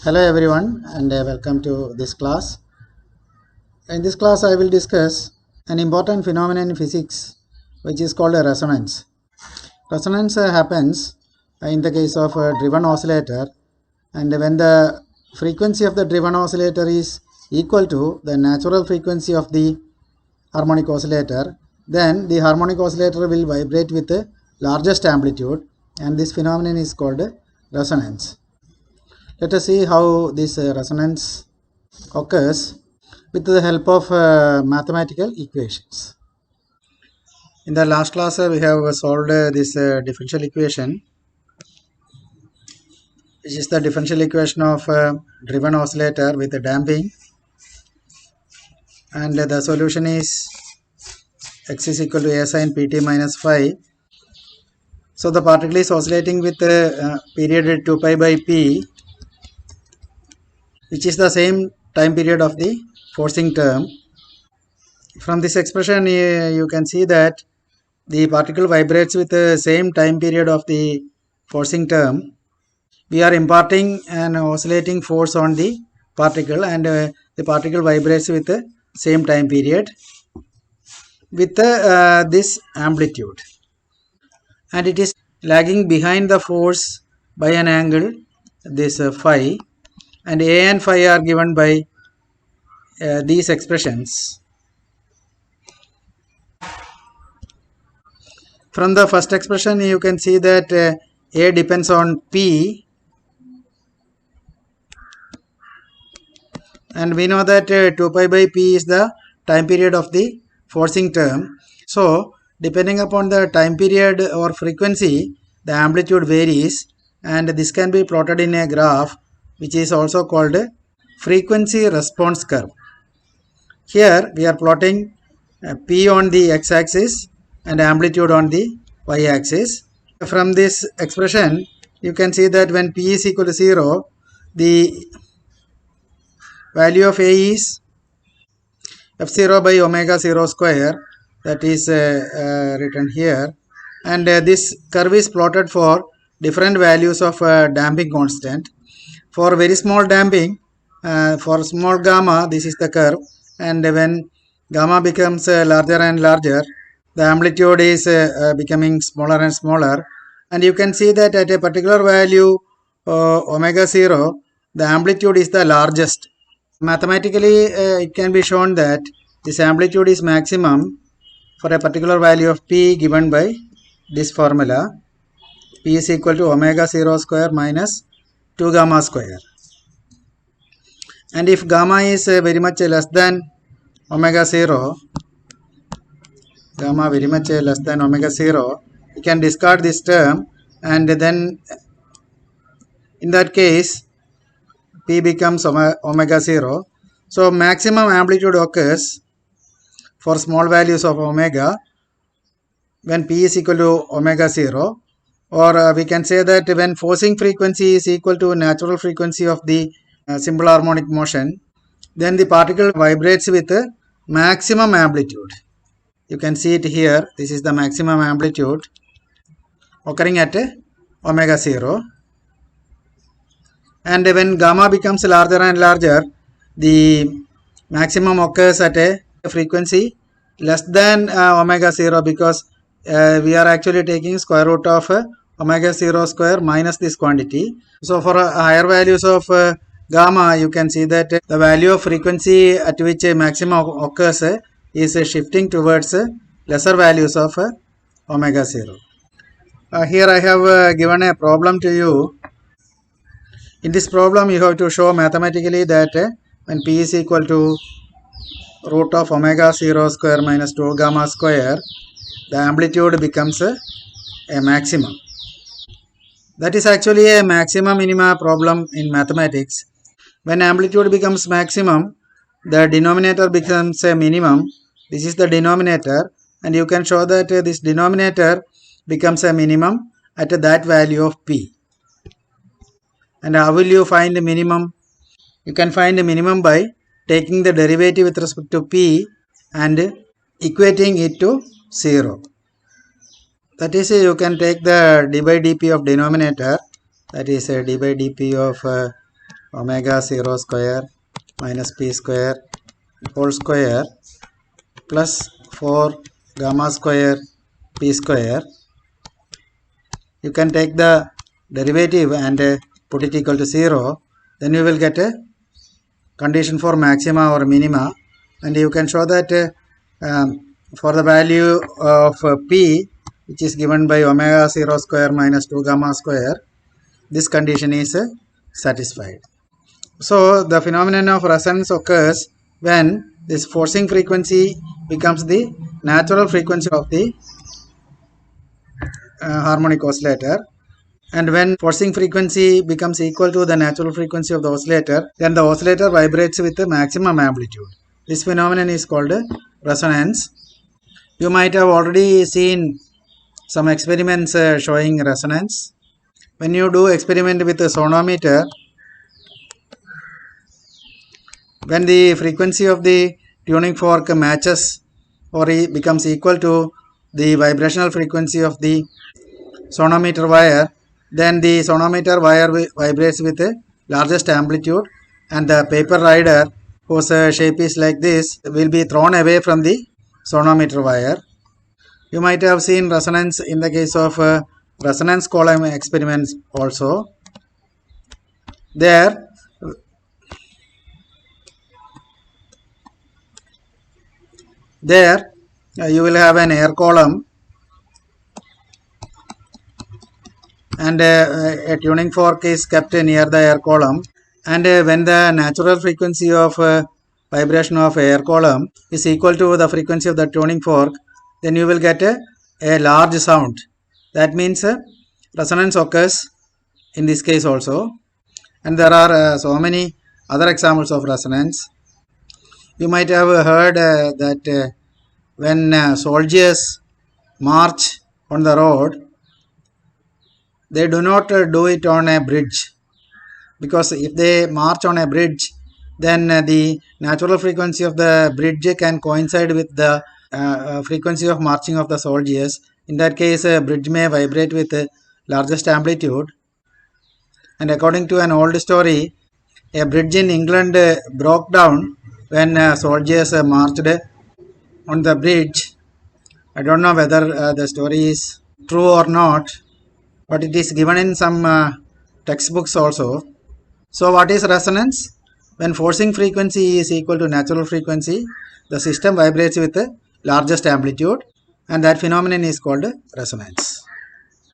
Hello everyone and welcome to this class. In this class I will discuss an important phenomenon in physics which is called a resonance. Resonance happens in the case of a driven oscillator, and when the frequency of the driven oscillator is equal to the natural frequency of the harmonic oscillator, then the harmonic oscillator will vibrate with the largest amplitude, and this phenomenon is called resonance. Let us see how this resonance occurs with the help of mathematical equations. In the last class we have solved this differential equation, which is the differential equation of driven oscillator with the damping, and the solution is x is equal to a sin pt minus phi. So the particle is oscillating with period 2 pi by p, which is the same time period of the forcing term. From this expression you can see that the particle vibrates with the same time period of the forcing term. We are imparting an oscillating force on the particle, and the particle vibrates with the same time period with this amplitude, and it is lagging behind the force by an angle, this phi, and a and phi are given by these expressions. From the first expression you can see that a depends on p, and we know that 2 pi by p is the time period of the forcing term. So depending upon the time period or frequency, the amplitude varies, and this can be plotted in a graph which is also called frequency response curve. Here we are plotting p on the x-axis and amplitude on the y-axis. From this expression you can see that when p is equal to 0, the value of a is f0 by omega 0 square, that is written here, and this curve is plotted for different values of damping constant. For very small damping, for small gamma, this is the curve, and when gamma becomes larger and larger, the amplitude is becoming smaller and smaller, and you can see that at a particular value omega 0, the amplitude is the largest. Mathematically it can be shown that this amplitude is maximum for a particular value of p given by this formula: p is equal to omega 0 square minus 2 gamma square. And if gamma is very much less than omega 0, gamma very much less than omega 0, we can discard this term, and then in that case p becomes omega 0. So maximum amplitude occurs for small values of omega when p is equal to omega 0, or we can say that when forcing frequency is equal to natural frequency of the simple harmonic motion, then the particle vibrates with maximum amplitude. You can see it here. This is the maximum amplitude occurring at omega 0, and when gamma becomes larger and larger, the maximum occurs at a frequency less than omega 0, because we are actually taking square root of omega 0 square minus this quantity. So for higher values of gamma, you can see that the value of frequency at which maximum occurs is shifting towards lesser values of omega 0. Here I have given a problem to you. In this problem you have to show mathematically that when p is equal to root of omega 0 square minus 2 gamma square, the amplitude becomes a maximum. That is actually a maxima minima problem in mathematics. When amplitude becomes maximum, the denominator becomes a minimum. This is the denominator, and you can show that this denominator becomes a minimum at that value of p. And how will you find the minimum? You can find the minimum by taking the derivative with respect to p and equating it to 0. That is, you can take the d by dp of denominator, that is d by dp of omega 0 square minus p square whole square plus 4 gamma square p square. You can take the derivative and put it equal to 0. Then you will get a condition for maxima or minima, and you can show that for the value of p, which is given by omega 0 square minus 2 gamma square, this condition is satisfied. So the phenomenon of resonance occurs when this forcing frequency becomes the natural frequency of the harmonic oscillator, and when forcing frequency becomes equal to the natural frequency of the oscillator, then the oscillator vibrates with the maximum amplitude. This phenomenon is called resonance. You might have already seen some experiments showing resonance. When you do experiment with a sonometer, when the frequency of the tuning fork matches or becomes equal to the vibrational frequency of the sonometer wire, then the sonometer wire vibrates with the largest amplitude, and the paper rider, whose shape is like this, will be thrown away from the sonometer wire. You might have seen resonance in the case of resonance column experiments also. There you will have an air column, and a tuning fork is kept near the air column, and when the natural frequency of vibration of air column is equal to the frequency of the tuning fork, then you will get a large sound. That means resonance occurs in this case also. And there are so many other examples of resonance. You might have heard that when soldiers march on the road, they do not do it on a bridge, because if they march on a bridge, then the natural frequency of the bridge can coincide with the frequency of marching of the soldiers. In that case, a bridge may vibrate with largest amplitude. And according to an old story, a bridge in England broke down when soldiers marched on the bridge. I don't know whether the story is true or not, but it is given in some textbooks also. So what is resonance? When forcing frequency is equal to natural frequency, the system vibrates with the largest amplitude, and that phenomenon is called resonance.